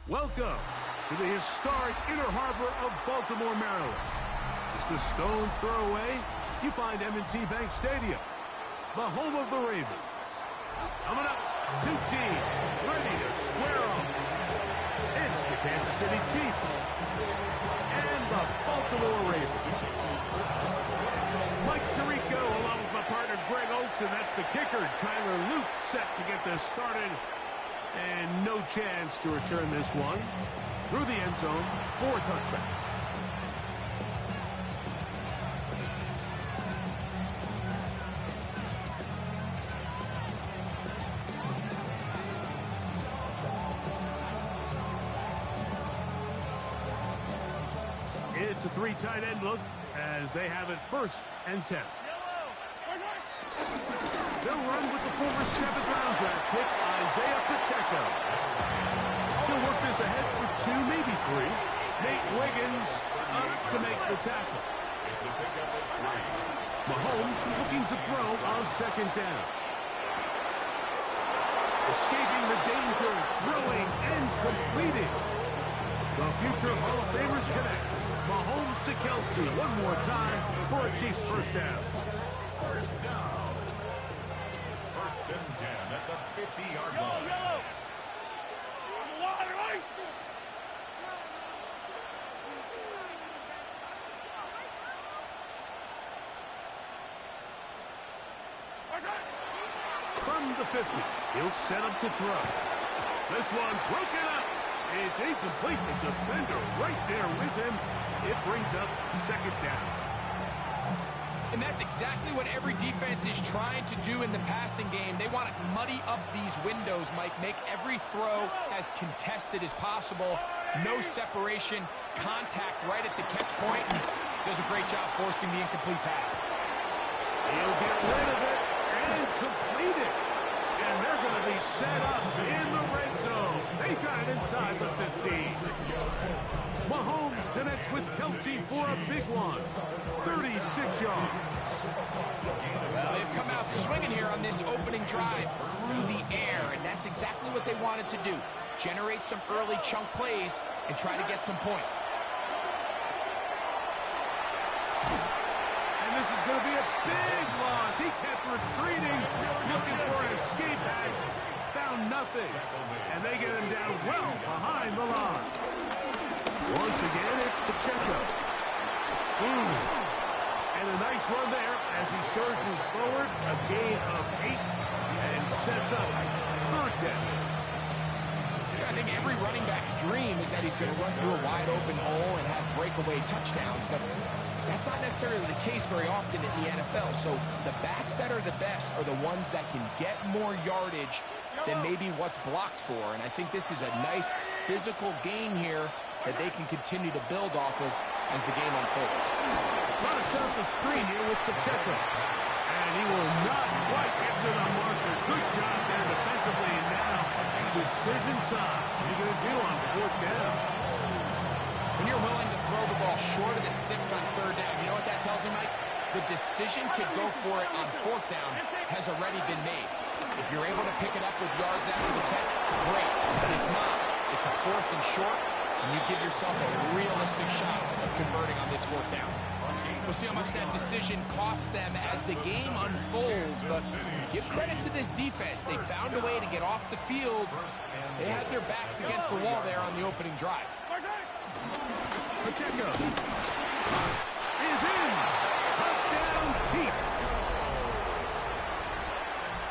Welcome to the historic Inner Harbor of Baltimore, Maryland. Just a stone's throw away, you find M&T Bank Stadium, the home of the Ravens. Coming up, two teams ready to square off. It's the Kansas City Chiefs and the Baltimore Ravens. Mike Tirico along with my partner Greg Olson. That's the kicker. Tyler Luke set to get this started. And no chance to return this one through the end zone for a touchback. It's a three tight end look as they have it 1st and 10. They'll run with the former 7th-round draft pick, Isaiah Pacheco. He'll work this ahead for 2, maybe 3. Nate Wiggins up to make the tackle. Mahomes looking to throw on 2nd down. Escaping the danger, throwing and completing. The future Hall of Famers connect. Mahomes to Kelsey one more time for a Chiefs 1st down. 1st down. 1st and 10 at the 50-yard line. From the 50, he'll set up to throw. This one broken up. It's incomplete. The defender right there with him. It brings up 2nd down. And that's exactly what every defense is trying to do in the passing game. They want to muddy up these windows, Mike. Make every throw as contested as possible. No separation, contact right at the catch point. And does a great job forcing the incomplete pass. He'll get rid of it and complete it. And they're going to be set up in the red zone. They got it inside the 15. Mahomes connects with Kelsey for a big one. 36 yards. Well, they've come out swinging here on this opening drive through the air, and that's exactly what they wanted to do. Generate some early chunk plays and try to get some points. And this is going to be a big loss. He kept retreating, looking for an escape hatch. Found nothing. And they get him down well behind the line. Once again, it's Pacheco. And a nice run there as he surges forward. A gain of 8 and sets up 3rd down. I think every running back's dream is that he's going to run through a wide open hole and have breakaway touchdowns, but that's not necessarily the case very often in the NFL. So the backs that are the best are the ones that can get more yardage than maybe what's blocked for. And I think this is a nice physical gain here that they can continue to build off of as the game unfolds. Trying to set up the screen here with Pacheco. And he will not quite get to the marker. Good job there defensively. And now decision time. What are you going to do on 4th down? When you're willing to throw the ball short of the sticks on 3rd down, you know what that tells you, Mike? The decision to go for it on 4th down has already been made. If you're able to pick it up with yards after the catch, great. But if not, it's a 4th and short, and you give yourself a realistic shot of converting on this 4th down. We'll see how much that decision costs them as the game unfolds, but give credit to this defense. They found a way to get off the field. They had their backs against the wall there on the opening drive. Pacheco is in. Touchdown, Chiefs.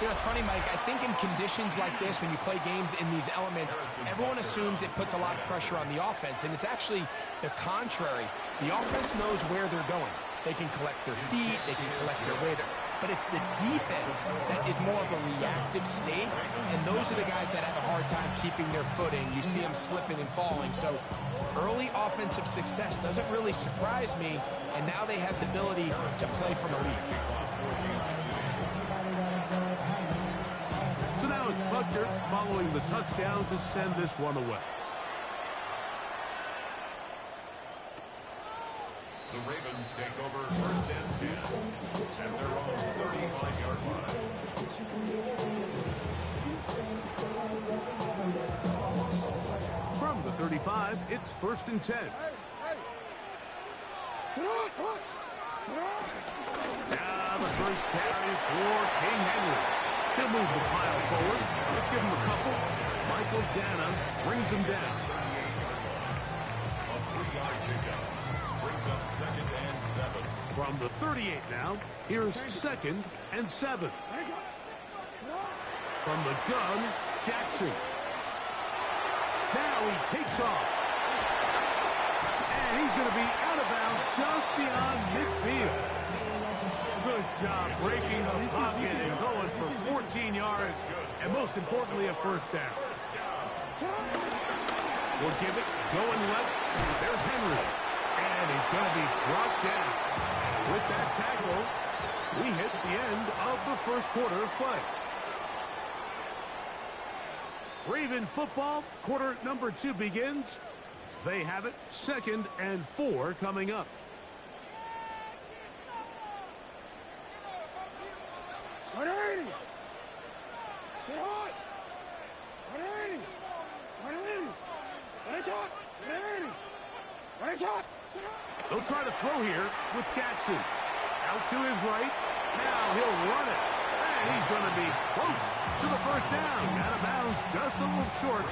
You know, it's funny, Mike. I think in conditions like this, when you play games in these elements, everyone assumes it puts a lot of pressure on the offense, and it's actually the contrary. The offense knows where they're going. They can collect their feet, they can collect their weight, but it's the defense that is more of a reactive state, and those are the guys that have a hard time keeping their footing. You see them slipping and falling, so early offensive success doesn't really surprise me, and now they have the ability to play from a lead. So now it's Butker following the touchdown to send this one away. The Ravens take over 1st and 10 at their own 35-yard line. From the drive, it's 1st and 10. Now the first carry for King Henry. He'll move the pile forward. Let's give him a couple. Michael Dana brings him down. A 3-yard pickup brings up 2nd and 7. From the 38 now, here's 2nd and 7. From the gun, Jackson. Now he takes off. And he's going to be out of bounds just beyond midfield. Good job breaking the pocket and going for 14 yards. And most importantly, a 1st down. We'll give it going left. There's Henry. And he's going to be brought down. With that tackle, we hit the end of the 1st quarter of play. Raven football, quarter number 2 begins. They have it, 2nd and 4 coming up. They'll try to throw here with Jackson. Out to his right. Now he'll run it. And he's going to be close to the 1st down. Out of bounds, just a little short.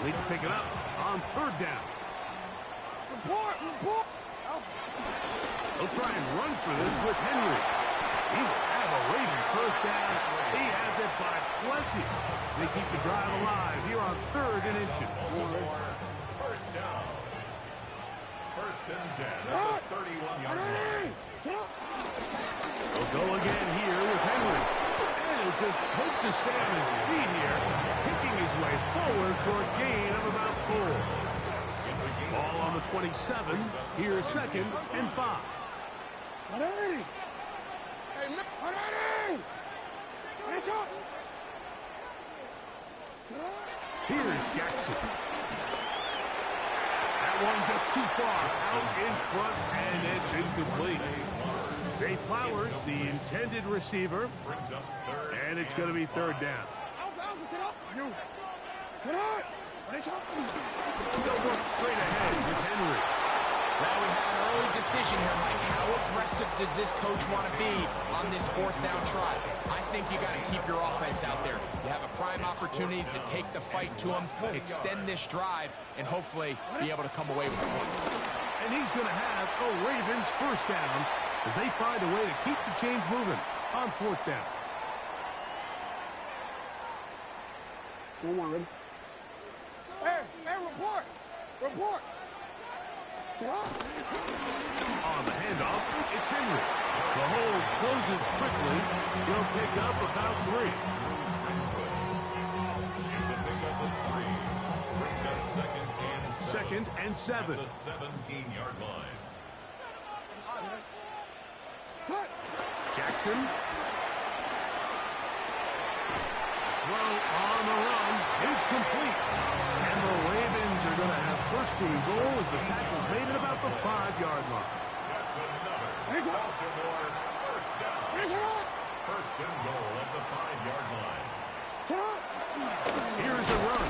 Need to pick it up on 3rd down. They'll try and run for this with Henry. He will have a Ravens 1st down. He has it by plenty. They keep the drive alive here on 3rd and inches. 1st down. 1st and 10 at the 31-yard line. They'll go again here with Henry. And he'll just hope to stay on his feet here, kicking his way forward for a gain of about 4. Ball on the 27. Here's 2nd and 5. Here's Jackson. That one just too far out in front, and it's incomplete. Zay Flowers, the intended receiver, and it's going to be 3rd down. They'll work straight ahead with Henry. Now we have an early decision here, Mike. How aggressive does this coach want to be on this 4th down try? I think you got to keep your offense out there. You have a prime opportunity to take the fight to him, extend this drive, and hopefully be able to come away with points. And he's going to have a Ravens 1st down as they find a way to keep the chains moving on 4th down. 4-1, ready? Hey, report! Report! On the handoff, it's Henry. The hole closes quickly. He'll pick up about 3. It's a pickup of 3. Brings up 2nd and 7. 2nd and 7. At the 17-yard line. Jackson. Throw on the run is complete. And the Ravens are going to have 1st and goal as the tackle's made at about the 5-yard line. That's another Baltimore 1st down. 1st and goal at the 5-yard line. Here's a run.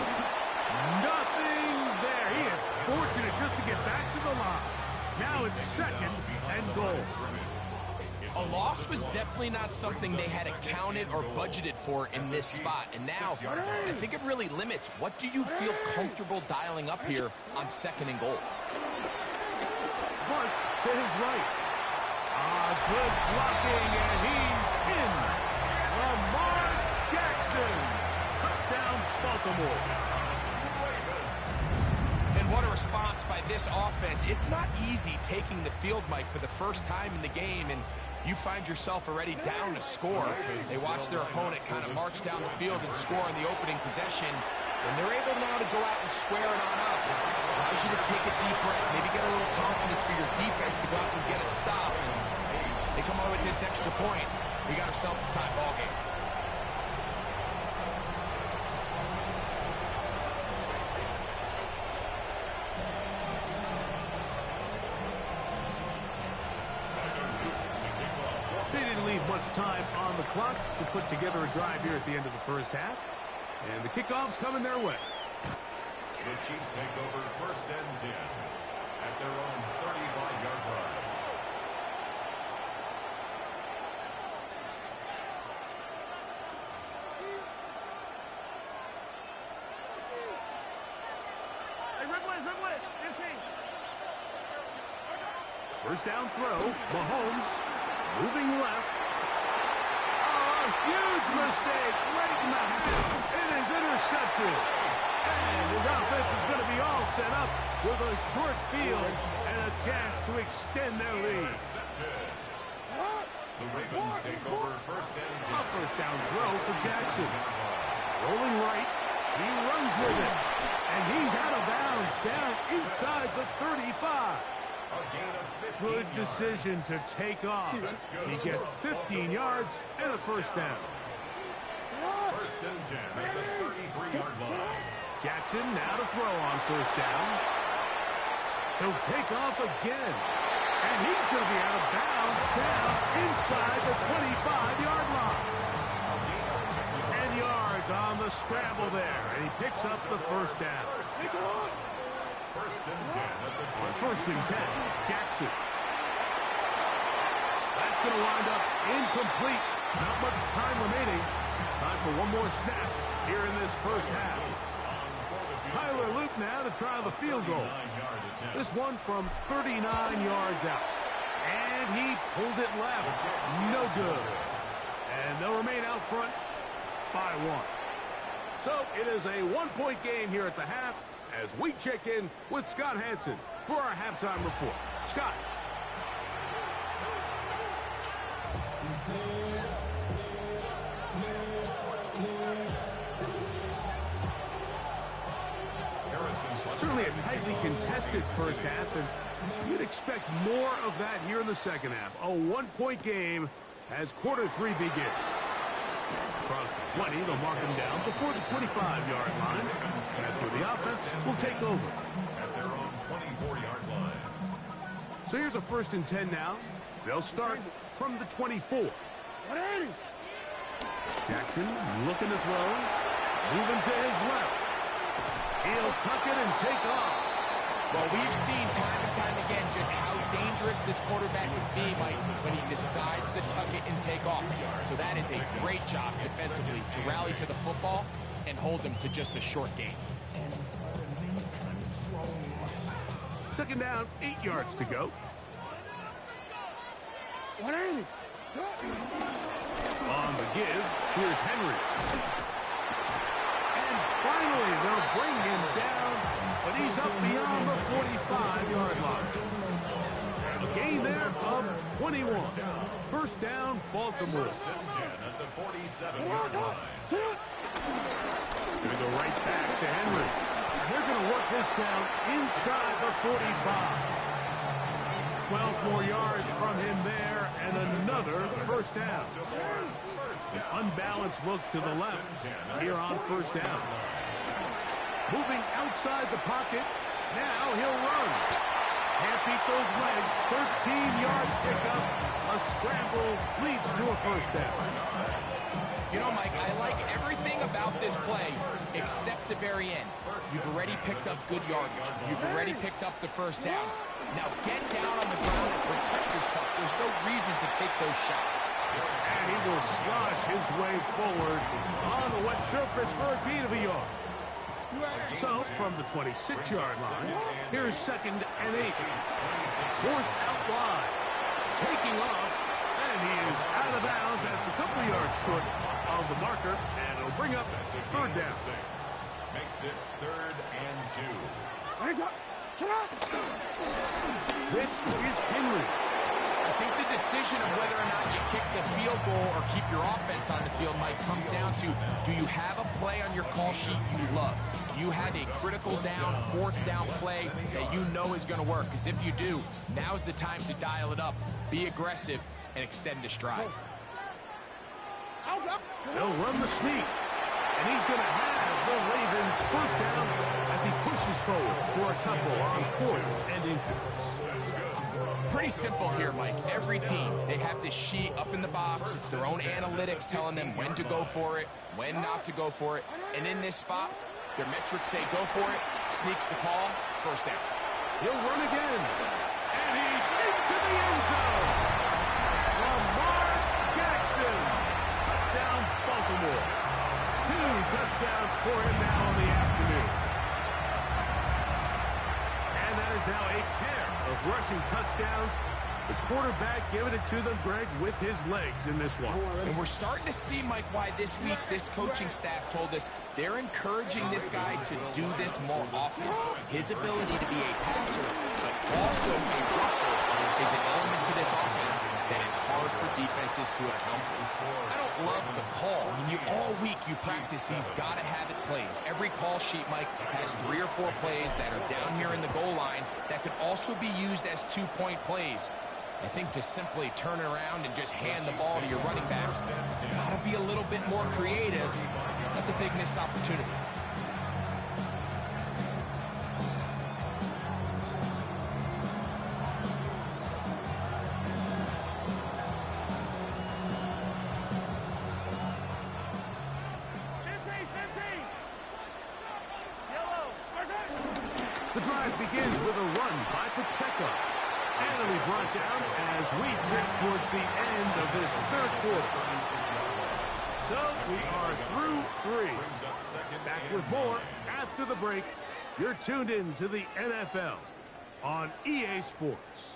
Nothing there. He is fortunate just to get back to the line. Now it's 2nd and goal. A loss was definitely not something they had accounted or budgeted for in this spot. And now, I think it really limits. What do you feel comfortable dialing up here on 2nd and goal? Flush to his right. Good blocking, and he's in. Lamar Jackson. Touchdown, Baltimore. And what a response by this offense. It's not easy taking the field, Mike, for the first time in the game, and you find yourself already down to score. They watch their opponent kind of march down the field and score in the opening possession, and they're able now to go out and square it on up. Allows you to take a deep breath, maybe get a little confidence for your defense to go out and get a stop. And they come away with this extra point. We got ourselves a tie ball game. Much time on the clock to put together a drive here at the end of the 1st half. And the kickoff's coming their way. The Chiefs take over 1st and 10 at their own 35-yard line. First down throw. Mahomes moving left. Oh, a huge mistake right in the half. It is intercepted. And his offense is going to be all set up with a short field and a chance to extend their lead. The Ravens take over 1st and 10. A first down throw for Jackson. Rolling right. He runs with it. And he's out of bounds down inside the 35. Good decision to take off. He gets 15 yards and a first down. 1st and 10 at the 33-yard line. Jackson now to throw on first down. He'll take off again. And he's going to be out of bounds down inside the 25-yard line. 10 yards on the scramble there. And he picks up the first down. 1st and 10 at the 20. 1st and 10, Jackson. That's going to wind up incomplete. Not much time remaining. Time for one more snap here in this first half. Tyler Luke now to try the field goal. This one from 39 yards out. And he pulled it left. No good. And they'll remain out front by 1. So it is a one-point game here at the half as we check in with Scott Hansen for our halftime report. Scott. Certainly a tightly contested first half, and you'd expect more of that here in the second half. A one-point game as quarter 3 begins. Across the 20, they'll mark him down before the 25-yard line. That's where the offense will take over. At their own 24-yard line. So here's a 1st and 10 now. They'll start from the 24. Jackson looking to throw. Moving to his left. He'll tuck it and take off. Well, we've seen time and time again just how dangerous this quarterback can be, Mike, when he decides to tuck it and take off. So that is a great job defensively to rally to the football and hold them to just a short gain. 2nd down, 8 yards to go. On the give, here's Henry. And finally, they'll bring him down, but he's up beyond the 45-yard line. A gain there of 21. 1st down, Baltimore. 1st and 10 at the 47-yard line. Going to go right back to Henry. And they're going to work this down inside the 45. 12 more yards from him there, and another 1st down. An unbalanced look to the left here on 1st down. Moving outside the pocket. Now he'll run. Can't beat those legs. 13-yard pickup. A scramble leads to a 1st down. You know, Mike, I like everything about this play except the very end. You've already picked up good yardage. You've already picked up the 1st down. Now get down on the ground and protect yourself. There's no reason to take those shots. And he will slosh his way forward on the wet surface for a gain of a yard. So, from the 26-yard line, here's 2nd and 8. Forced out wide. Taking off, and he is out of bounds. That's a couple yards short of the marker, and it'll bring up 3rd down. 6. Makes it 3rd and 2. This is Henry. I think the decision of whether or not you kick the field goal or keep your offense on the field, Mike, comes down to, do you have a play on your call sheet you love? Do you have a critical down, 4th down play that you know is going to work? Because if you do, now's the time to dial it up, be aggressive, and extend the stride. They'll run the sneak, and he's going to have the Ravens 1st down as he pushes forward for a couple on 4th and inches. Pretty simple here, Mike. Every team, they have this sheet up in the box. It's their own analytics telling them when to go for it, when not to go for it. And in this spot, Their metrics say go for it, sneaks the call, first down. He'll run again. And he's into the end zone. Lamar Jackson. Touchdown, Baltimore. 2 touchdowns for him now in the afternoon. And that is now a pair of rushing touchdowns. The quarterback giving it to them, Greg, with his legs in this one. And we're starting to see, Mike, why this week this coaching staff told us they're encouraging this guy to do this more often. His ability to be a passer, but also a rusher, is an element to this offense that is hard for defenses to account for. I don't love the call. I mean, all week you practice these gotta-have-it plays. Every call sheet, Mike, has 3 or 4 plays that are down here in the goal line that could also be used as 2-point plays. I think to simply turn around and just hand the ball to your running back, got to be a little bit more creative. That's a big missed opportunity. The drive begins with a run by Pacheco. And it'll be brought down as we tick towards the end of this third quarter. So we are through 3. Back with more after the break. You're tuned in to the NFL on EA Sports.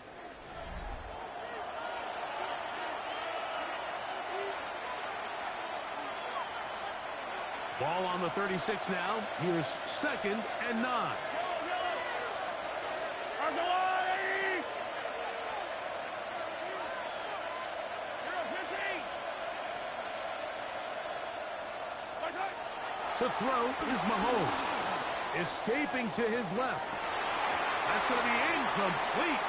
Ball on the 36 now. Here's 2nd and 9. To throw is Mahomes. Escaping to his left. That's going to be incomplete.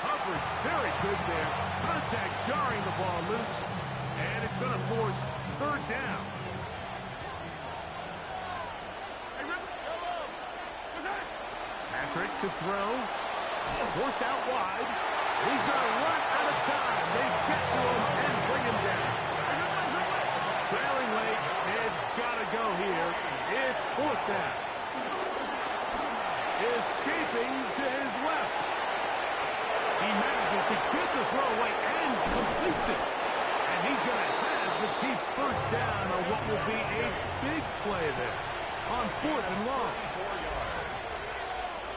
Coverage very good there. Contact jarring the ball loose. And it's going to force 3rd down. Patrick to throw. Forced out wide. He's going to run out of time. They get to him and bring him down. Trailing late. They've got to go here. It's 4th down. Escaping to his left. He manages to get the throw away and completes it. And he's going to have the Chiefs' first down on what will be a big play there on 4th and long.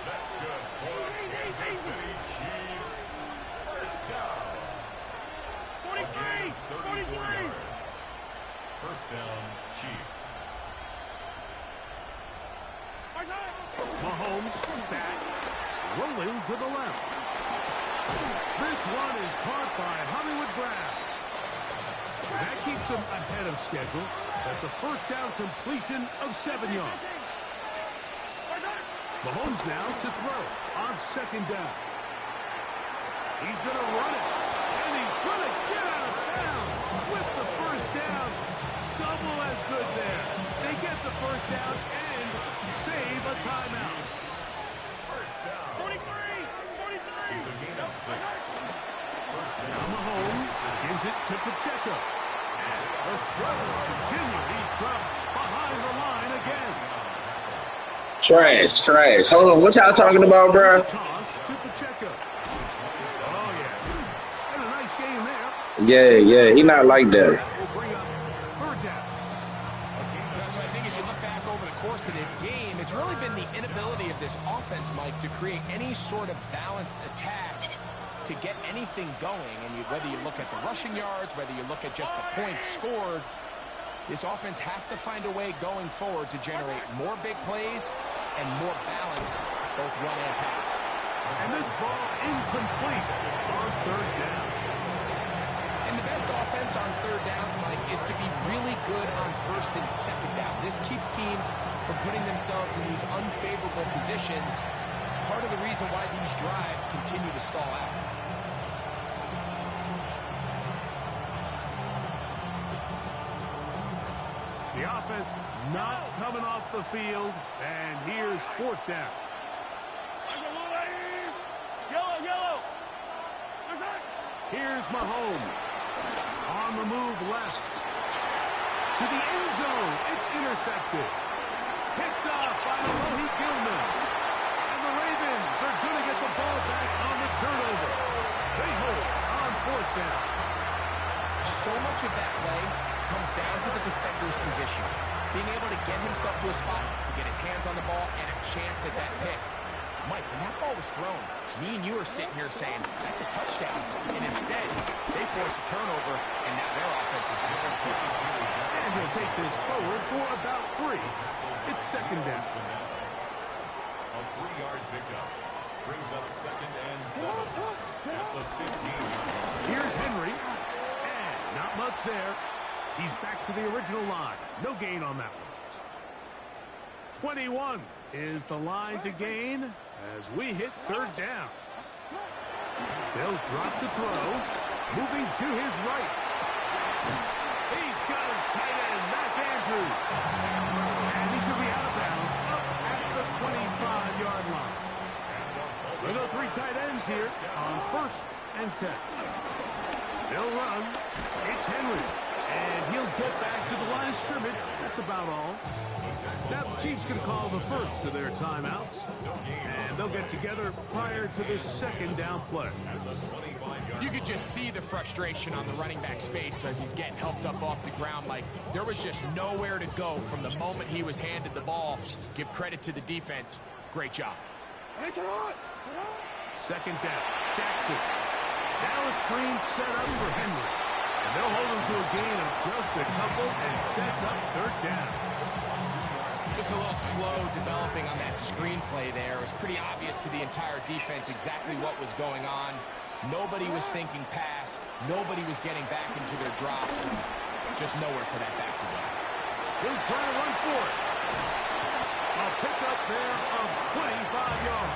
That's good for Kansas City Chiefs. First down. 43. First down, Chiefs. Mahomes back, rolling to the left. This one is caught by Hollywood Brown. That keeps him ahead of schedule. That's a first down completion of 7 yards. Mahomes now to throw on 2nd down. He's going to run it, and he's going to get out of bounds with the first down. Double as good there. They get the first down and save a timeout. First down. 43. It's a gain of 6. First down. Now Mahomes gives it to Pacheco. And the struggles continue. He's dropped behind the line again. Trash. Hold on, what y'all talking about, bro? Toss to Pacheco. Oh, yeah. And a nice game there. Yeah, he not like that. Will bring up 3rd down. So I think as you look back over the course of this game, it's really been the inability of this offense, Mike, to create any sort of balanced attack to get anything going. And whether you look at the rushing yards, whether you look at just the points scored, this offense has to find a way going forward to generate more big plays and more balance, both run and pass. And this ball incomplete on 3rd down. And the best offense on 3rd downs, Mike, is to be really good on 1st and 2nd down. This keeps teams from putting themselves in these unfavorable positions. It's part of the reason why these drives continue to stall out. The offense not coming off the field, and here's 4th down. Yellow. Here's Mahomes. On the move left. To the end zone. It's intercepted. Picked up by Alohi Gilman. And the Ravens are going to get the ball back on the turnover. They hold on fourth down. So much of that play comes down to the defender's position. Being able to get himself to a spot to get his hands on the ball and a chance at that pick. Mike, when that ball was thrown, me and you are sitting here saying, that's a touchdown. And instead, they force a turnover, and now their offense is back on field. And he'll take this forward for about 3. It's second down. A 3-yard pickup brings up second and 7 at the 15-yard line. Here's Henry. And not much there. He's back to the original line. No gain on that one. 21 is the line to gain as we hit third down. They'll drop to throw. Moving to his right. He's got his tight end. That's Andrews. And he's going to be out of bounds up at the 25-yard line. We'll go 3 tight ends here on first and 10. They'll run. It's Henry. And he'll get back to the line of scrimmage. That's about all. Now the Chiefs can call the first of their timeouts. And they'll get together prior to this second down play. You could just see the frustration on the running back's face as he's getting helped up off the ground. Like, there was just nowhere to go from the moment he was handed the ball. Give credit to the defense. Great job. Second down. Jackson. Now a screen set up for Henry. And they'll hold him to a gain of just a couple and sets up third down. Just a little slow developing on that screenplay there. It was pretty obvious to the entire defense exactly what was going on. Nobody was thinking pass. Nobody was getting back into their drops. And just nowhere for that back to go. He'll try to run for it. A pickup there of 25 yards.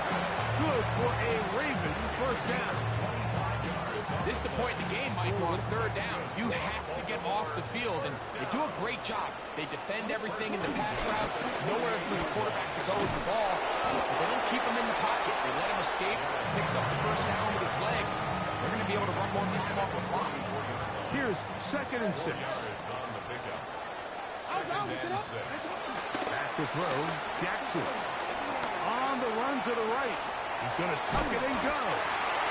Good for a Raven first down. This is the point in the game, Michael, on third down. You have to get off the field, and they do a great job. They defend everything in the pass routes, nowhere for the quarterback to go with the ball. But they don't keep him in the pocket. They let him escape, picks up the first down with his legs. They're going to be able to run more time off the clock. Here's second and 6. Back to throw, Jackson. On the run to the right. He's going to tuck it and go.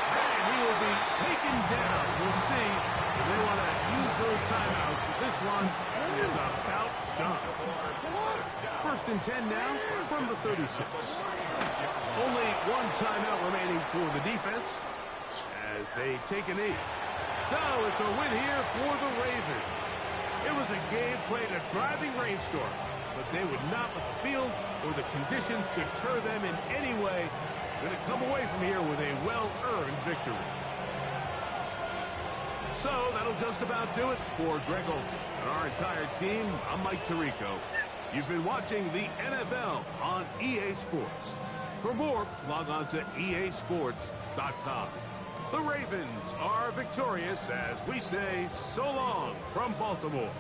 And he will be taken down. We'll see if they want to use those timeouts. But this one is about done. First and 10 now from the 36. Only one timeout remaining for the defense as they take a knee. So it's a win here for the Ravens. It was a game played in a driving rainstorm, but they would not let the field or the conditions deter them in any way. Going to come away from here with a well-earned victory. So that'll just about do it for Greg Olson and our entire team. I'm Mike Tirico. You've been watching the NFL on EA Sports. For more, log on to easports.com. The Ravens are victorious as we say so long from Baltimore.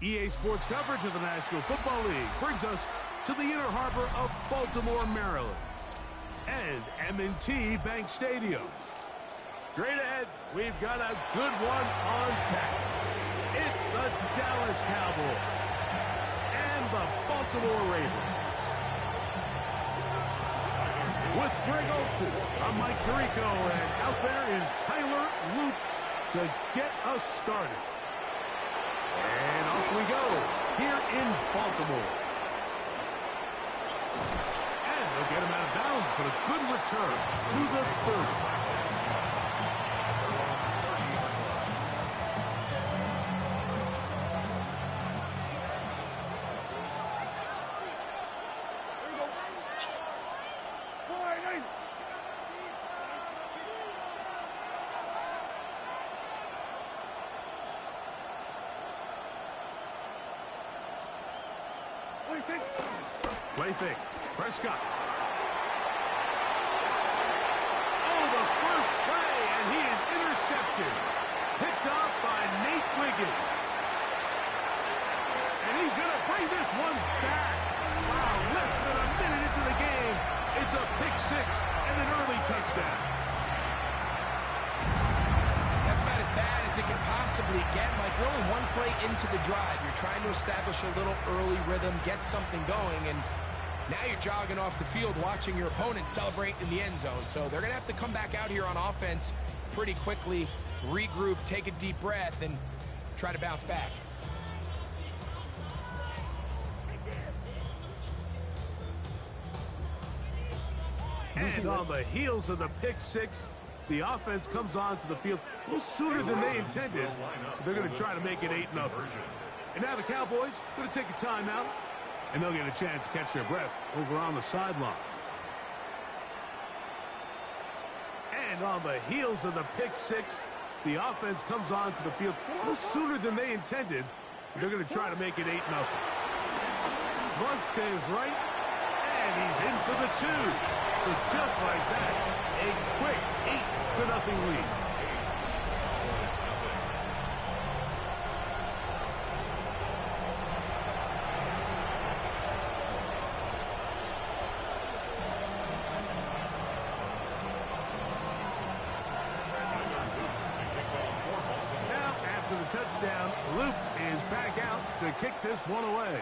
EA Sports coverage of the National Football League brings us to the Inner Harbor of Baltimore, Maryland, and M&T Bank Stadium. Straight ahead, we've got a good one on tap. It's the Dallas Cowboys and the Baltimore Ravens. With Greg Olsen, I'm Mike Tirico, and out there is Tyler Loop to get us started. And off we go here in Baltimore. And they'll get him out of bounds, but a good return to the 30. Play fake. Prescott. Oh, the first play, and he is intercepted. Picked off by Nate Wiggins. And he's going to bring this one back. Wow, less than a minute into the game. It's a pick six and an early touchdown. That's about as bad as it can possibly get. Like, we're only one play into the drive. You're trying to establish a little early rhythm, get something going, and now you're jogging off the field watching your opponent celebrate in the end zone. So they're going to have to come back out here on offense pretty quickly, regroup, take a deep breath, and try to bounce back. And on the heels of the pick six, the offense comes onto the field a little sooner than they intended. They're going to try to make it 8-0. And now the Cowboys going to take a timeout, and they'll get a chance to catch their breath over on the sideline. And on the heels of the pick six, the offense comes onto the field a little sooner than they intended. They're going to try to make it 8-0. Rush to his right, and he's in for the two. So just like that, a quick 8-0 lead. Now, after the touchdown, Luke is back out to kick this one away.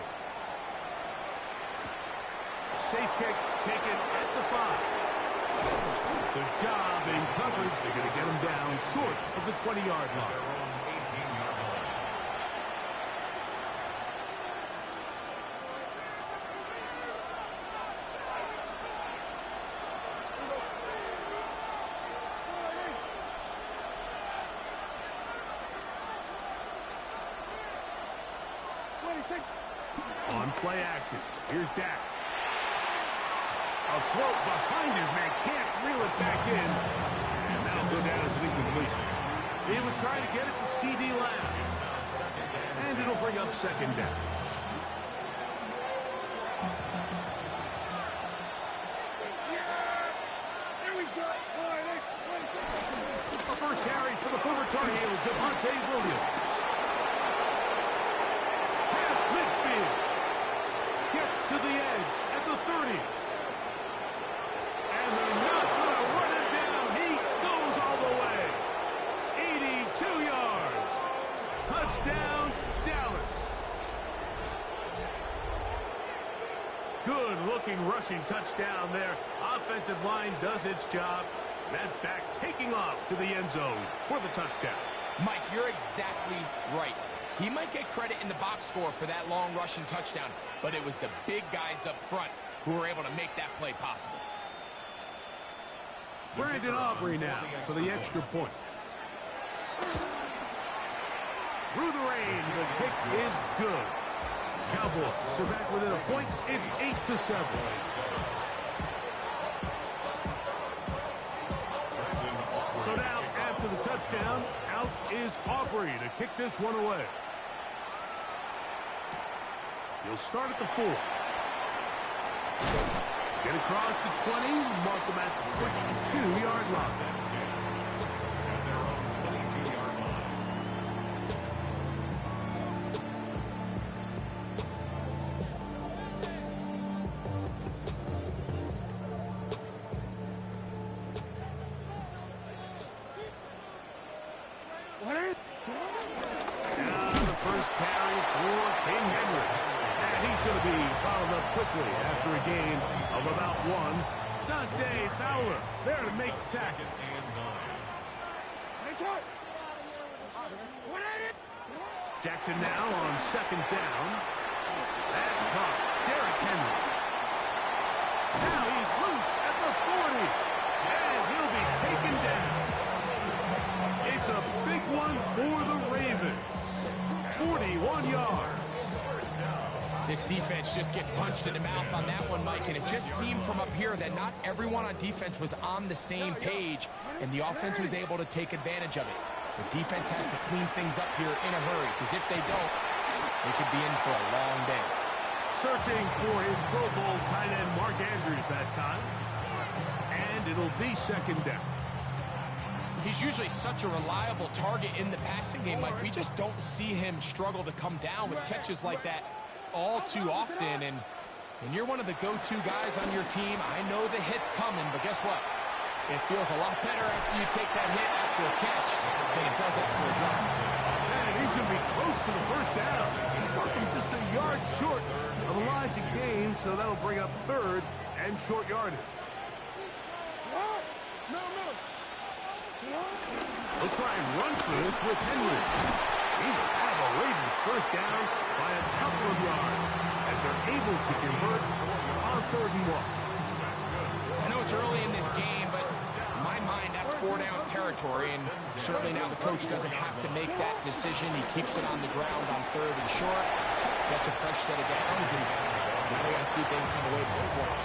Safe kick taken at the 5. Good job in coverage. They're going to get him down short of the 20-yard line. On play action, here's Dak. A throw behind his man, can't reel it back in. And that'll go down as an incompletion. He was trying to get it to C.D. Lamb. And it'll bring up second down. A first carry for the former Tar Heel, Javonte Williams. Past midfield. Gets to the edge at the 30. And they're not going to run him down. He goes all the way. 82 yards. Touchdown, Dallas. Good-looking rushing touchdown there. Offensive line does its job. That back taking off to the end zone for the touchdown. Mike, you're exactly right. He might get credit in the box score for that long rushing touchdown, but it was the big guys up front who were able to make that play possible. Brandon Aubrey now for the extra point. Through the rain, the kick is good. Cowboys are back within a point. It's 8-7. So now, after the touchdown, out is Aubrey to kick this one away. He'll start at the 4. Get across the 20, mark them at the 22-yard line. to be fouled up quickly after a gain of about 1. Dante Fowler there to make the tackle. Jackson now on second down. That's caught. Derrick Henry. Now he's loose at the 40. And he'll be taken down. It's a big one for the Ravens. 41 yards. This defense just gets punched in the mouth on that one, Mike, and it just seemed from up here that not everyone on defense was on the same page, and the offense was able to take advantage of it. The defense has to clean things up here in a hurry, because if they don't, they could be in for a long day. Searching for his Pro Bowl tight end Mark Andrews that time, and it'll be second down. He's usually such a reliable target in the passing game, Mike. We just don't see him struggle to come down with catches like that all too often, and when you're one of the go-to guys on your team, I know the hit's coming, but guess what? It feels a lot better after you take that hit after a catch than it does after a drop. And he's going to be close to the first down. Working just a yard short of the line to gain, so that'll bring up third and short yardage. They'll try and run for this with Henry. He will have a Ravens first down by a couple of yards as they're able to convert on 3rd and 1. I know it's early in this game, but in my mind, that's 4-down territory, and certainly now the coach doesn't have to make that decision. He keeps it on the ground on 3rd and short, gets a fresh set of downs, and now we got to see if they can come away with some points.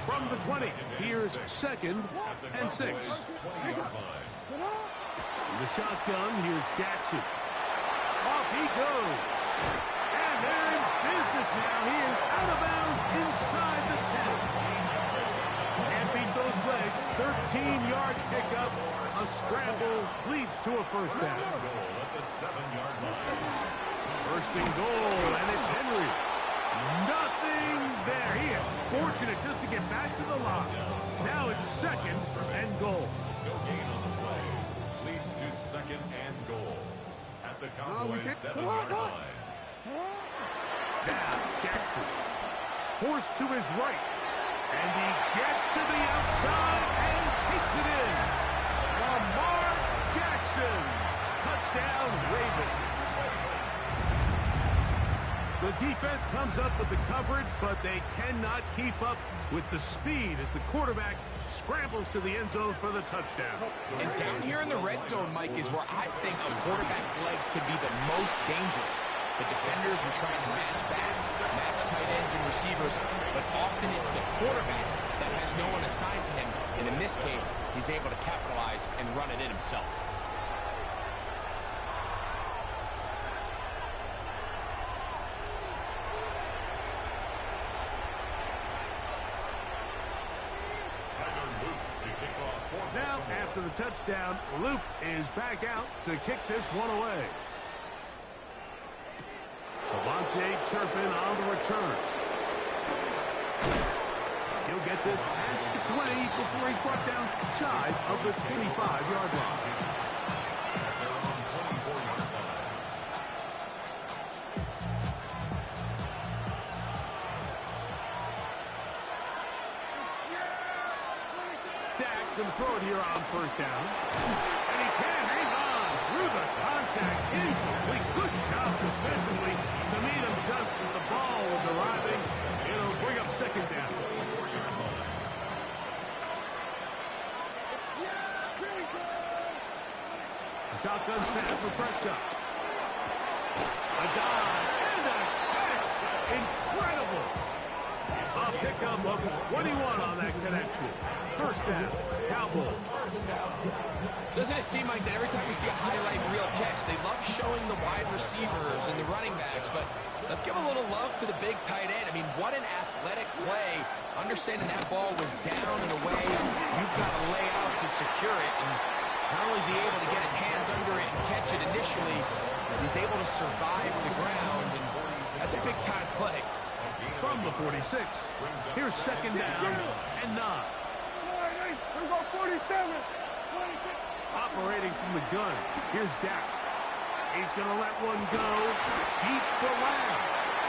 From the 20, here's 2nd and 6. In the shotgun, here's Jackson. Off he goes. And they're in business now. He is out of bounds inside the 10. Can't beat those legs. 13-yard pickup. A scramble leads to a first down. First and goal, and it's Henry. Nothing there. He is fortunate just to get back to the line. Now it's 2nd and goal. No gain on the play. Leads to 2nd and goal. At the Cowboys' 7-yard line. Now Jackson. Forced to his right. And he gets to the outside and takes it in. Lamar Jackson. Touchdown Ravens. The defense comes up with the coverage, but they cannot keep up with the speed as the quarterback scrambles to the end zone for the touchdown. And down here in the red zone, Mike, is where I think a quarterback's legs can be the most dangerous. The defenders are trying to match backs, match tight ends and receivers, but often it's the quarterback that has no one assigned to him. And in this case, he's able to capitalize and run it in himself. Now, after the touchdown, Luke is back out to kick this one away. Devontae Turpin on the return. He'll get this past the 20 before he's brought down shy of the 25-yard line. Going to throw it here on first down. And he can hang on through the contact. Incomplete. Good job defensively to meet him just as the ball was arriving. It'll bring up 2nd down. A shotgun snap for Prescott. A dive and a catch. Incredible. A pickup of 21 on that connection. First down, Cowboys. Doesn't it seem like that every time we see a highlight reel catch, they love showing the wide receivers and the running backs, but let's give a little love to the big tight end. I mean, what an athletic play. Understanding that ball was down and away, you've got to lay out to secure it, and not only is he able to get his hands under it and catch it initially, but he's able to survive the ground, and that's a big-time play. From the 46, here's 2nd down and 9. We're going 47. Operating from the gun, here's Dak. He's going to let one go. Deep for Lamb.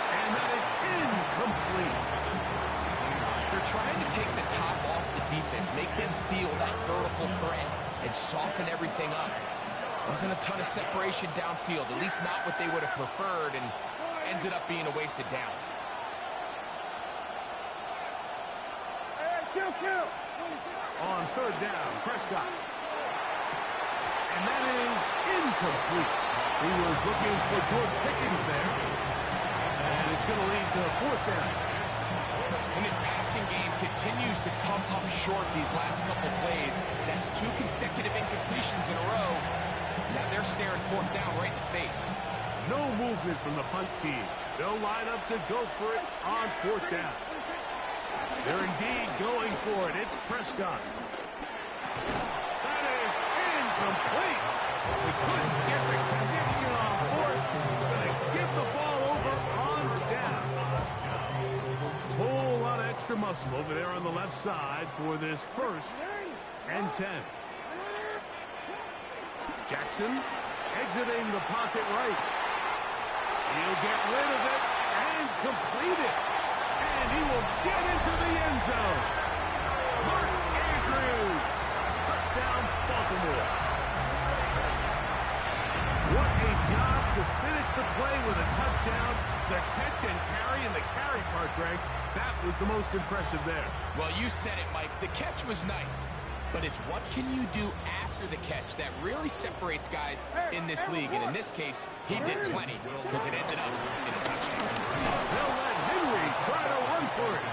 And that is incomplete. They're trying to take the top off the defense, make them feel that vertical threat, and soften everything up. Wasn't a ton of separation downfield, at least not what they would have preferred, and ends it up being a wasted down. On third down, Prescott. And that is incomplete. He was looking for George Pickens there. And it's going to lead to a fourth down. And his passing game continues to come up short these last couple plays. That's 2 consecutive incompletions in a row. Now they're staring fourth down right in the face. No movement from the punt team. They'll line up to go for it on fourth down. They're indeed going for it. It's Prescott. That is incomplete. He couldn't get the connection on fourth. He's going to give the ball over on down. Whole lot of extra muscle over there on the left side for this 1st and 10. Jackson exiting the pocket right. He'll get rid of it and complete it. And he will get into the end zone. Mark Andrews. Touchdown, Baltimore. What a job to finish the play with a touchdown. The catch and carry, and the carry part, Greg, that was the most impressive there. Well, you said it, Mike. The catch was nice. But it's what can you do after the catch that really separates guys in this league. And in this case, he did plenty because it ended up in a touchdown. They'll let Henry try to run for it.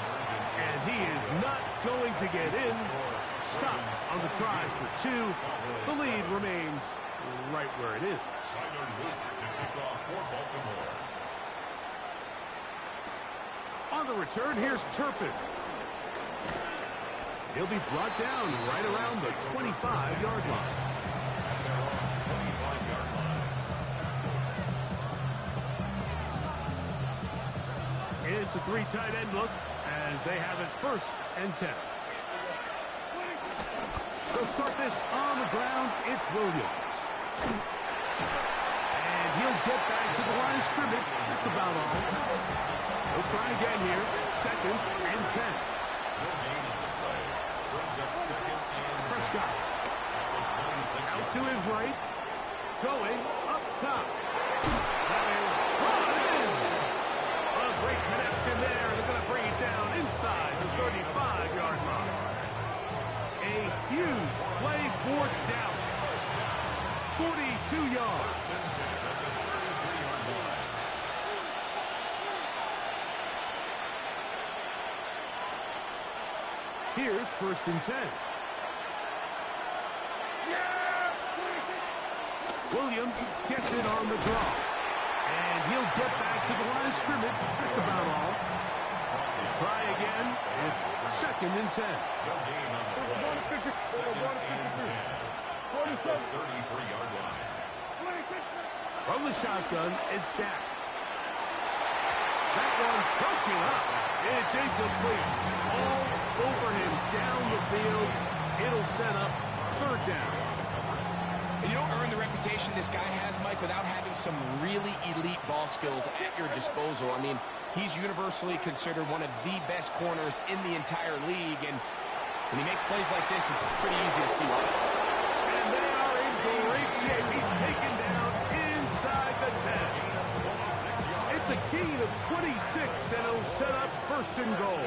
And he is not going to get in. Stopped on the try for 2. The lead remains right where it is. On the return, here's Turpin. He'll be brought down right around the 25-yard line. It's a 3 tight end look as they have it 1st and 10. They'll start this on the ground. It's Williams. And he'll get back to the line of scrimmage. That's about all. He'll try again here. 2nd and 10. Prescott. Out to his right. Going up top. That is brought in. A great connection there. They're going to bring it down inside the 35-yard line. A huge play for Dallas. 42 yards. Here's 1st and 10. Williams gets it on the draw. And he'll get back to the line of scrimmage. That's about all. Try again. It's 2nd and 10. From the shotgun, it's Dak. That one broken up. It's incomplete. All over him down the field. It'll set up 3rd down. And you don't earn the reputation this guy has, Mike, without having some really elite ball skills at your disposal. I mean, he's universally considered one of the best corners in the entire league. And when he makes plays like this, it's pretty easy to see why. And they are in great shape. He's taken down inside the 10. It's a gain of 26, and it'll set up 1st and goal.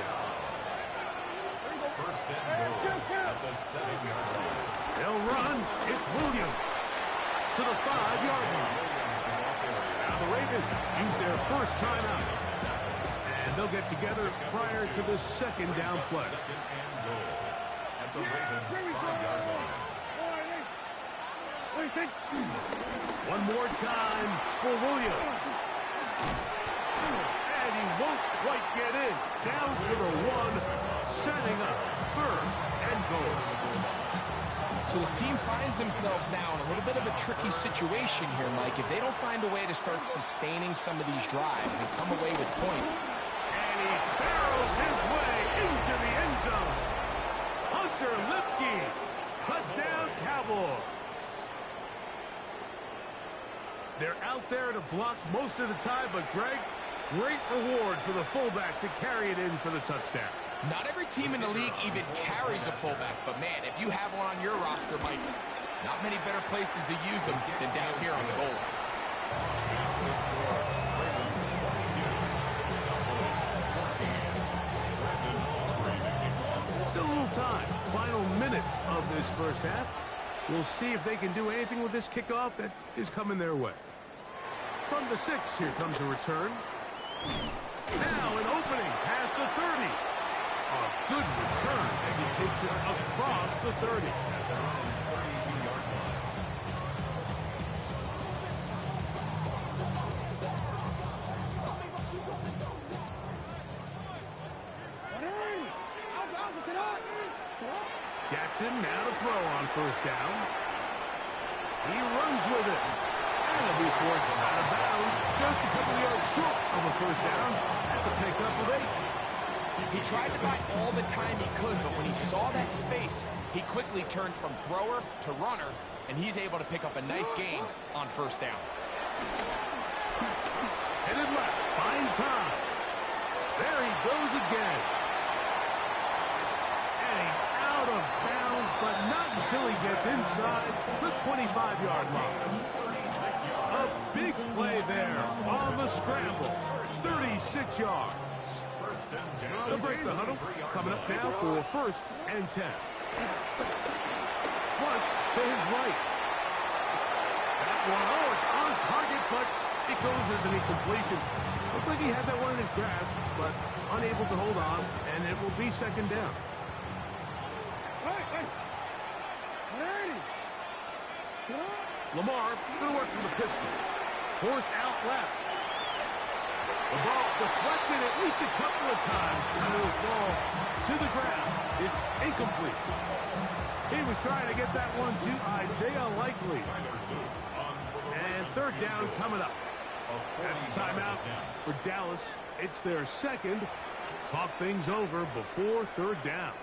1st and goal at the 7-yard line. They'll run. It's Williams to the 5-yard line. Now the Ravens use their 1st timeout. And they'll get together prior to the 2nd down play. 2nd and goal at the Ravens 5-yard line. One more time for Williams. And he won't quite get in. Down to the 1, setting up 3rd and goal. So this team finds themselves now in a little bit of a tricky situation here, Mike. If they don't find a way to start sustaining some of these drives and come away with points. And he barrels his way into the end zone. Hunter Lipke, touchdown Cowboys. They're out there to block most of the time, but Greg, great reward for the fullback to carry it in for the touchdown. Not every team in the league even carries a fullback, but man, if you have one on your roster, Mike, not many better places to use them than down here on the goal line. Still a little time. Final minute of this first half. We'll see if they can do anything with this kickoff that is coming their way. From the 6, here comes a return. Now an opening past the 30. A good return as he takes it across the 30. Jackson now to throw on first down. He runs with it. And he'll be forced out of bounds. Just a couple of yards short of a first down. That's a pickup of 8. He tried to buy all the time he could, but when he saw that space, he quickly turned from thrower to runner, and he's able to pick up a nice gain on first down. Headed left. Fine time. There he goes again. And he's out of bounds, but not until he gets inside the 25-yard line. A big play there on the scramble. 36 yards. They'll break the huddle. Coming up now for 1st and 10. Flush to his right. That one, oh, it's on target, but it goes as an incompletion. Looked like he had that one in his grasp, but unable to hold on, and it will be 2nd down. Lamar going to work from the pistol. Forced out left. The ball deflected at least a couple of times to fall to the ground. It's incomplete. He was trying to get that one to Isaiah Likely. And 3rd down coming up. That's a timeout for Dallas. It's their 2nd. Talk things over before 3rd down.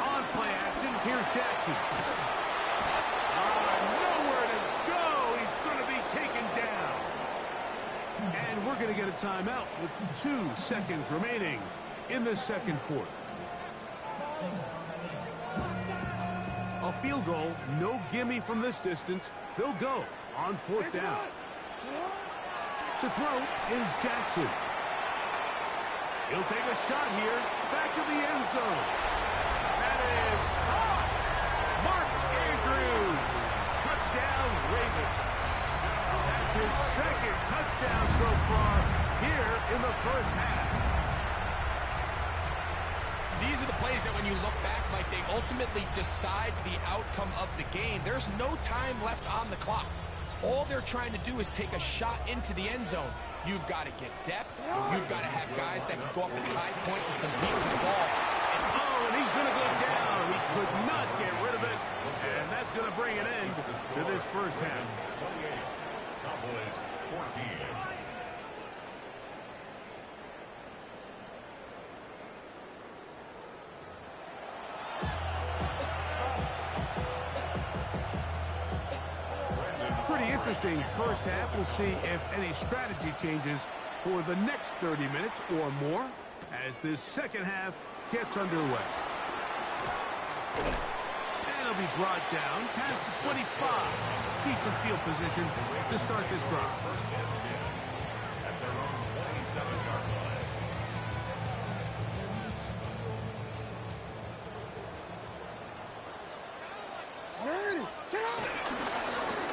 On play action, here's Jackson. Nowhere to go. He's going to be taken down. And we're going to get a timeout with 2 seconds remaining in the 2nd quarter. A field goal, no gimme from this distance. They'll go on 4th down. To throw is Jackson. He'll take a shot here. Back to the end zone. That is caught. Mark Andrews. Touchdown, Ravens. That's his 2nd touchdown so far here in the first half. These are the plays that when you look back, Mike, they ultimately decide the outcome of the game. There's no time left on the clock. All they're trying to do is take a shot into the end zone. You've got to get depth. You've got to have guys that can go up at the high point and compete for the ball. And he's going to go down. He could not get rid of it. And that's going to bring an end to this first half. Cowboys 14. Pretty interesting first half. We'll see if any strategy changes for the next 30 minutes or more as this 2nd half gets underway. And it'll be brought down past the 25. Decent field position to start this drive. At their own 27-yard line.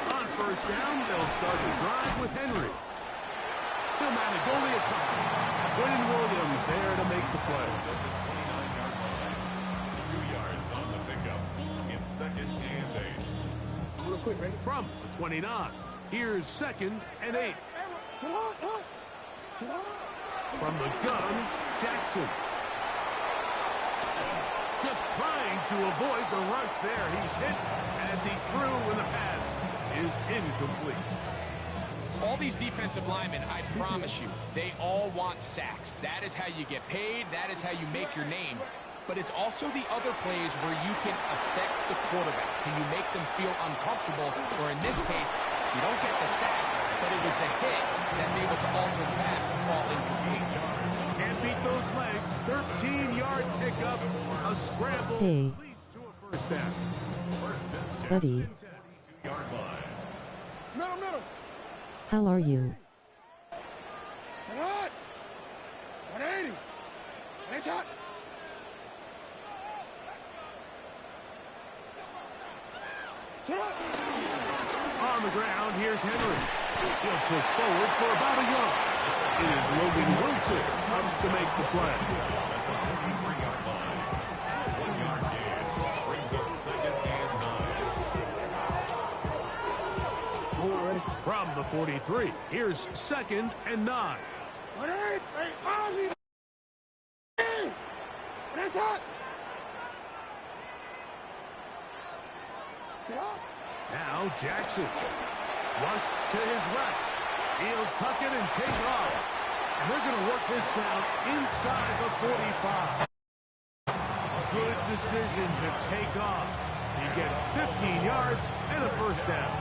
On 1st down, they'll start the drive with Henry. He'll manage only a couple. Quinn Williams there to make the play. 2 yards on the pickup. It's 2nd and 8. Real quick, ready? From the 29. Here's 2nd and 8. From the gun, Jackson. Just trying to avoid the rush there. He's hit as he threw in the pass. is incomplete. All these defensive linemen, I promise you, they all want sacks. That is how you get paid. That is how you make your name. But it's also the other plays where you can affect the quarterback. Can you make them feel uncomfortable? Or in this case, you don't get the sack, but it was the hit that's able to alter the pass to fall incomplete. Can't beat those legs. 13-yard pickup. A scramble Hey. leads to a first down. Buddy, Middle. how are you? Sit up. 180. Head shot. Sit up. On the ground, here's Henry. He'll push forward for about a yard. It is Logan Wilson up to make the play. 1-yard gain. Brings up second and 9. From the 43, here's second and 9. 180. Hey, Ozzy. Head shot. Sit up. Now Jackson. Flushed to his left. He'll tuck it and take off. And they're going to work this down inside the 45. Good decision to take off. He gets 15 yards and a first down.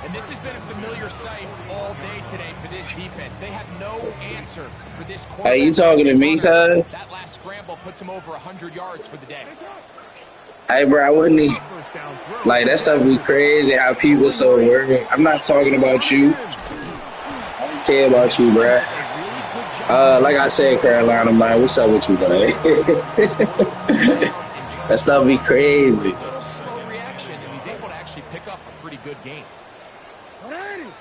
And this has been a familiar sight all day today for this defense. They have no answer for this quarterback. Hey, you talking to me, cuz? That last scramble puts him over 100 yards for the day. Hey, bro, I wouldn't even, like, that stuff be crazy how people so worried. I'm not talking about you. I don't care about you, bro. Like I said, Carolina, man, what's up with you, man? That stuff be crazy. A little slow reaction, and he's able to actually pick up a pretty good game. 180.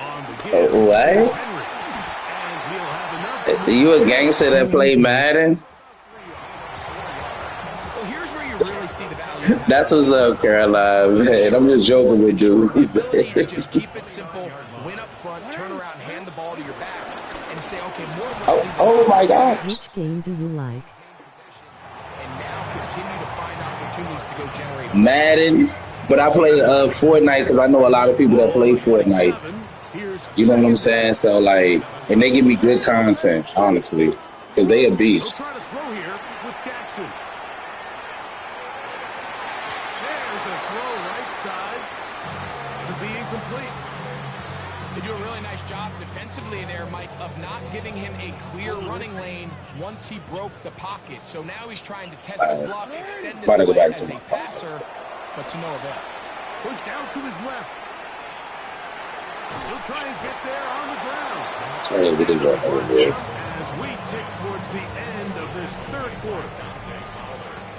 On the Oh, give, what? Henry. And he'll have enough. You a gangster that play Madden? Well, here's where you really see the value. That's what's up, Carolina, man. I'm just joking with you. The ability to just keep it simple, win up front, turn around, hand the ball to your back, and say, okay, more Oh my God. Which game do you like? and now continue to find opportunities to go generate. Madden, but I play Fortnite because I know a lot of people that play Fortnite. You know what I'm saying? So, like, and they give me good content, honestly, because they a He'll beast. try to throw here with Jackson. There's a throw right side. To be incomplete. They do a really nice job defensively there, Mike, of not giving him a clear running lane once he broke the pocket. So now he's trying to test his luck, extend his Gotta go play back as to a my passer, but to no avail. Pushed out to his left. He'll try and get there on the ground. Sorry, we didn't go over there. As we tick towards the end of this third quarter.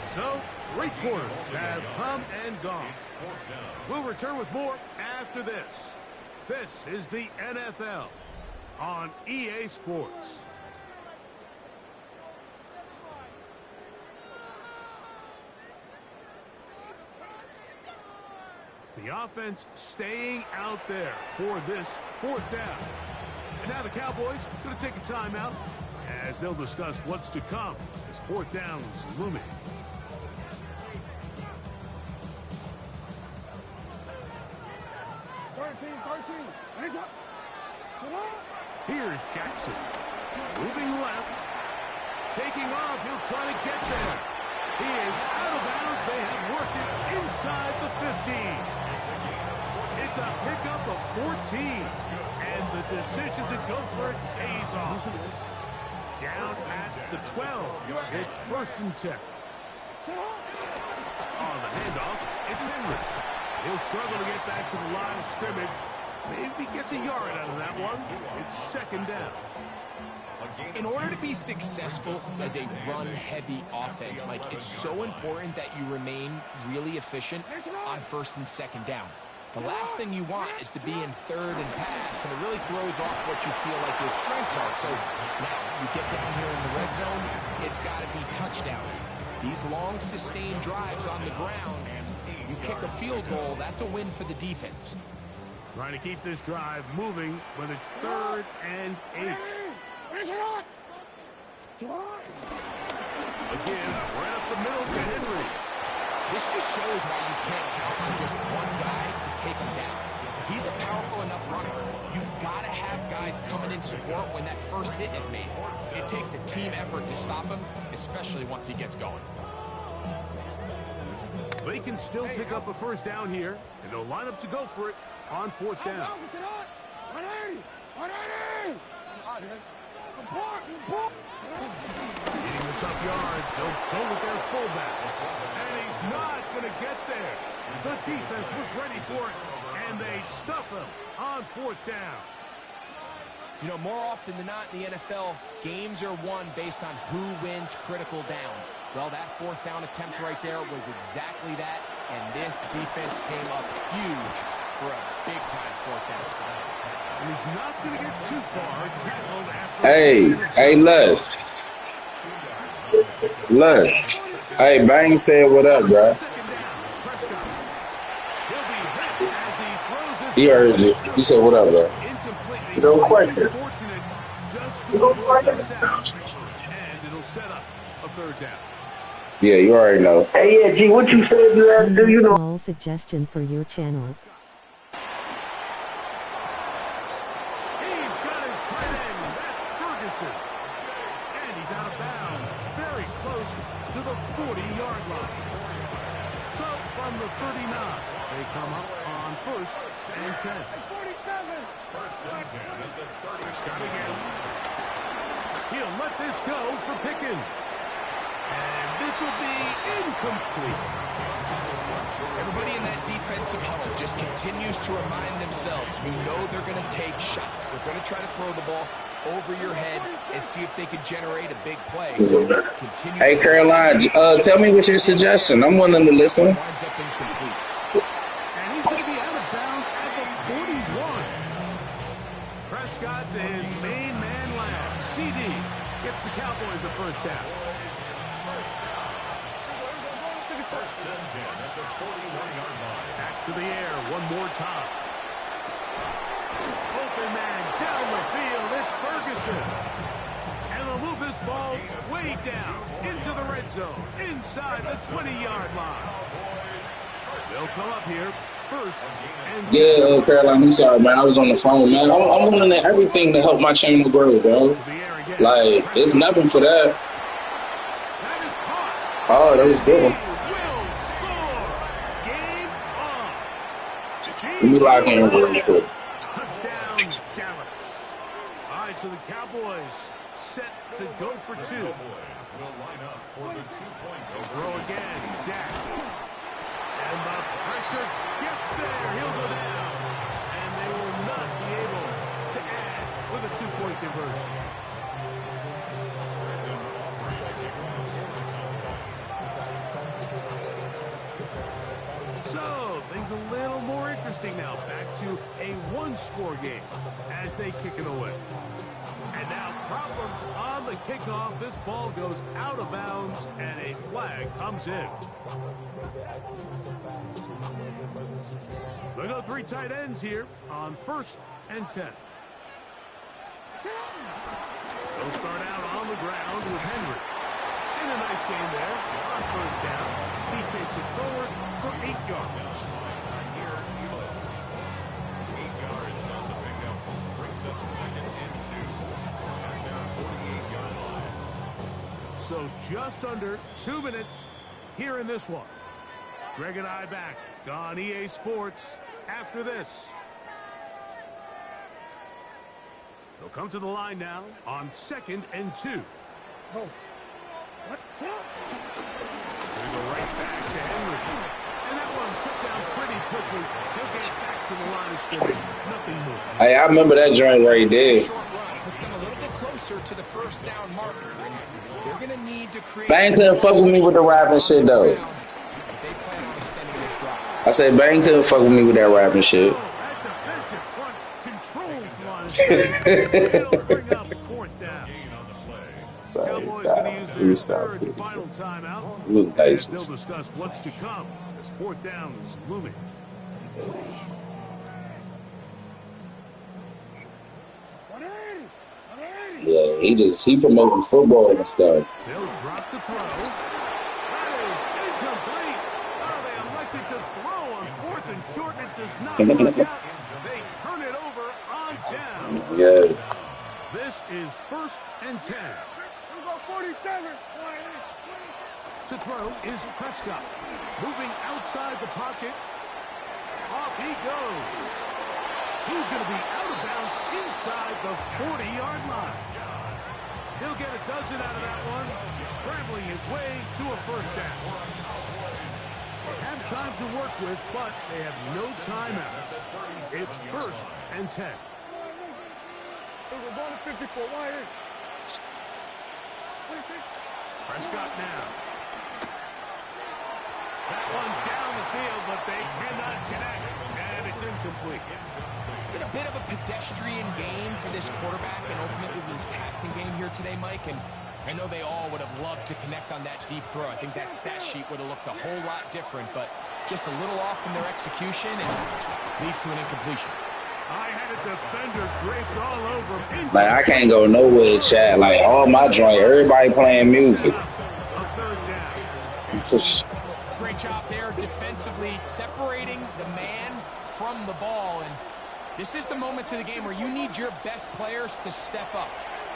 So, 3 quarters have come and gone. We'll return with more after this. This is the NFL on EA Sports. The offense staying out there for this 4th down. And now the Cowboys going to take a timeout as they'll discuss what's to come as 4th down is looming. Here's Jackson. Moving left. Taking off. He'll try to get there. He is out of bounds. They have worked it inside the 15. It's a pickup of 14. And the decision to go for it pays off. Down at the 12. It's first and 10. On the handoff, it's Henry. He'll struggle to get back to the line of scrimmage. Maybe gets a yard out of that one. It's second down. In order to be successful as a run-heavy offense, Mike, it's so important that you remain really efficient on first and second down. The last thing you want is to be in third and pass, and it really throws off what you feel like your strengths are. So now you get down here in the red zone, it's got to be touchdowns. These long, sustained drives on the ground, you kick a field goal, that's a win for the defense. Trying to keep this drive moving, but it's 3rd and 8. Again, right up the middle to Henry. This just shows why you can't count on just one guy to take him down. He's a powerful enough runner. You've got to have guys coming in support when that first hit is made. It takes a team effort to stop him, especially once he gets going. They can still pick up a first down here, and they'll line up to go for it on fourth down. 180! 180! Getting the tough yards, they'll go with their fullback. And he's not going to get there. The defense was ready for it, and they stuff him on fourth down. You know, more often than not in the NFL, games are won based on who wins critical downs. Well, that fourth down attempt right there was exactly that, and this defense came up huge for a big-time fourth down stop. And he's not going to get too far tackled after. Hey, Les. Hey, Bang said what up, bro. He heard you. He said what up, bro. No question. And it'll set up a third down. Yeah, you already know. Hey, yeah, G, what you said you had to do, you know. Small suggestion for your channel. He's got his tight end. That's Ferguson. And he's out of bounds. Very close to the 40-yard line. So from the 39, they come up on first and 10. 47! First and 10 at the 30. Scott again. He'll let this go for Pickens. And this will be incomplete. Everybody in that defensive huddle just continues to remind themselves, you know they're going to take shots. They're going to try to throw the ball over your head and see if they can generate a big play. So continue. Hey, Caroline, tell me what's your suggestion. I'm willing to listen. Winds up incomplete. And he's going to be out of bounds at the 41. Prescott to his main man lab. CD gets the Cowboys a first down. First and 10 at the 41-yard line. Back to the air one more time. Open man down the field. It's Ferguson. And they'll move this ball way down into the red zone, inside the 20-yard line. They'll come up here first and Yeah, Caroline, I'm sorry, man. I was on the phone, man. I'm doing everything to help my channel grow, bro. Like, there's nothing for that. that is caught. Oh, that was good one. Will score. Game on. Let me lock in real quick. Touchdown, Dallas. All right, so the Cowboys set to go for two. Cowboys will line up for the two-point They'll throw again, Dak. And the pressure gets there. He'll go down. And they will not be able to add with a two-point conversion. So, things a little more interesting now. Back to a one-score game as they kick it away. And now problems on the kickoff. This ball goes out of bounds, and a flag comes in. They go three tight ends here on first and 10. They'll start out on the ground with Henry. In a nice game there on first down. He takes it forward for 8 yards. here. 8 yards on the pickup. Brings up second and 2. Back down 48-yard line. So just under 2 minutes here in this one. Greg and I back on EA Sports after this. They'll come to the line now on second and 2. Oh. What? They go right back to Henry. And that one shut down pretty quickly. He'll get back to the line of scrimmage. Nothing more. Hey, I remember that joint right there. Short run puts them a little bit closer to the first down marker. They're going to need to create. Bang couldn't fuck with me with the rapping shit, though. If they plan on extending this drive. I said Bang couldn't fuck with me with that rapping shit. That defensive front controls the line of scrimmage. They'll bring up fourth down. Sorry, Cowboys going to use their third and final timeout. It was nice. And they'll discuss what's to come as fourth down is looming. Yeah, he promoting football and stuff. They'll drop to throw. That is incomplete. That does not work out. They turn it over on down. Yeah. This is 1st and 10. We go 47. To throw is Prescott. Moving outside the pocket. Off he goes. He's going to be out of bounds inside the 40-yard line. He'll get a dozen out of that one, scrambling his way to a 1st down. They have time to work with, but they have no timeouts. It's 1st and 10. We're going to 54. Why ain't? Prescott now. That one's down the field, but they cannot connect, and it's incomplete. It's been a bit of a pedestrian game for this quarterback and ultimately his passing game here today, Mike. And I know they all would have loved to connect on that deep throw. I think that stat sheet would have looked a whole lot different, but just a little off from their execution and leads to an incompletion. I had a defender draped all over him. Like, I can't go nowhere, chat. Like, all my joint, everybody playing music. A 3rd down. Great job there defensively, separating the man from the ball. And this is the moments of the game where you need your best players to step up.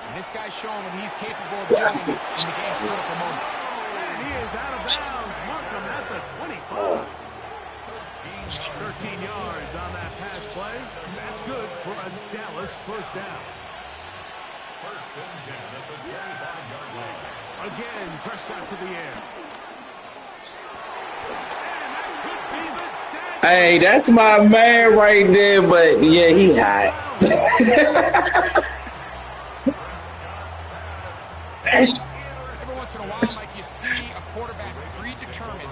And this guy's showing what he's capable of doing in the game's critical moment. And he is out of bounds. Markham at the 25. 13 yards on that pass play. That's good for a Dallas 1st down. 1st and 10 at the 25-yard line. Again, Prescott to the air. And that could be the dead. Hey, that's my man right there, but yeah, he hot. Every once in a while, Mike, you see a quarterback predetermined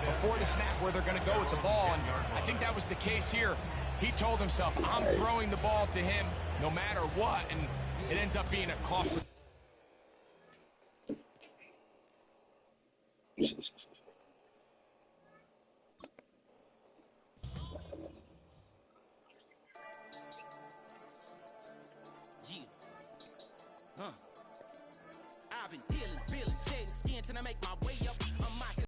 before the snap where they're going to go with the ball, and I think that was the case here. He told himself, I'm throwing the ball to him no matter what, and it ends up being a costly.